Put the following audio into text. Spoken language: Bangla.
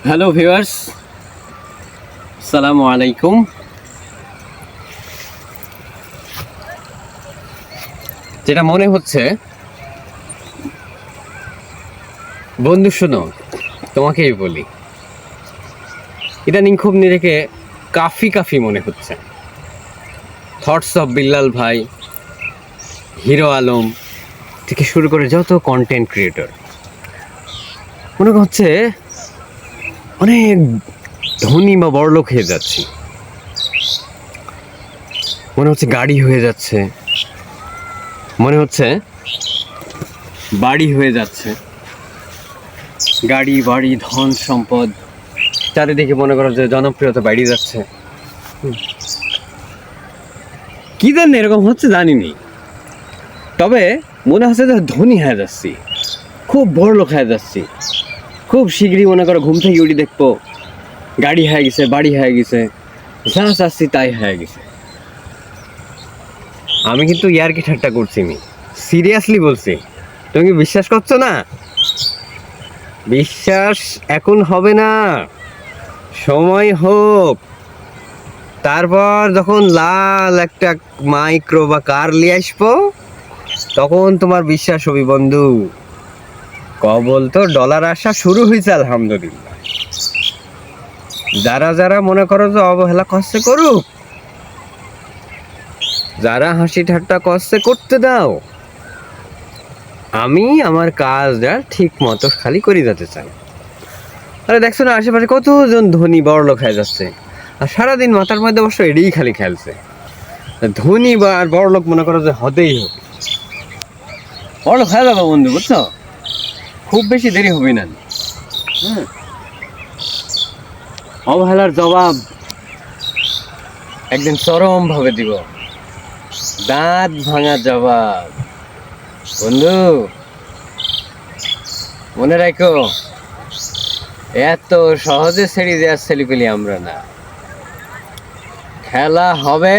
হ্যালো ভিউয়ার্স, আসসালামু আলাইকুম। যেটা মনে হচ্ছে, বন্ধু শোনো, তোমাকেই বলি, ইদানিং খুব নিজেকে কাফি কাফি মনে হচ্ছে। থটস অফ বিল্লাল ভাই, হিরো আলম থেকে শুরু করে যত কন্টেন্ট ক্রিয়েটর, মনে হচ্ছে অনেক ধনী বা বড়লোক হয়ে যাচ্ছি। মনে হচ্ছে গাড়ি হয়ে যাচ্ছে, মনে হচ্ছে বাড়ি হয়ে যাচ্ছে, গাড়ি বাড়ি ধন সম্পদ চারিদিকে মনে করো যে জনপ্রিয়তা বেড়ে যাচ্ছে। কি জানি এরকম হচ্ছে জানিনি, তবে মনে হচ্ছে যে ধনী হয়ে যাচ্ছি, খুব বড় লোক হয়ে যাচ্ছি। খুব শীঘ্রই মনে করো ঘুম থেকে উঠি দেখবো গাড়ি হয়ে গেছে, বাড়ি হয়ে গেছে, যা চাচ্ছি তাই হয়ে গেছে। আমি কিন্তু ইয়ার্কি ঠাট্টা করছি নি, সিরিয়াসলি বলছি। তুমি কি বিশ্বাস করছো না? বিশ্বাস এখন হবে না, সময় হোক, তারপর যখন লাল একটা মাইক্রো বা কার নিয়ে আসবো তখন তোমার বিশ্বাস হবে বন্ধু। কবল তো ডলার আসা শুরু হয়েছে আলহামদুলিল্লাহ। যারা যারা মনে করো যে অবহেলা করছে করুক, যারা হাসি ঠাট্টা করছে করতে দাও। আমি আমার কাজটা ঠিক মতো খালি করে যেতে চাই। আরে দেখছো না আশেপাশে কতজন ধনী বড় লোক হয়ে যাচ্ছে, আর সারাদিন মাথার মধ্যে অবশ্য এটাই খালি খেলছে, ধনী বা আর বড় লোক মনে করো যে হতেই হবে। বড় লোক হয়ে যাবো বন্ধু, বুঝছো? খুব বেশি দেরি হবে না। হ্যাঁ, অবহেলার জবাব একদিন চরম ভাবে দিব, দাঁত ভাঙা জবাব। বন্ধু মনে রাখো, এত সহজে ছেড়ে দেওয়ার ছেলেপিলি আমরা না, খেলা হবে।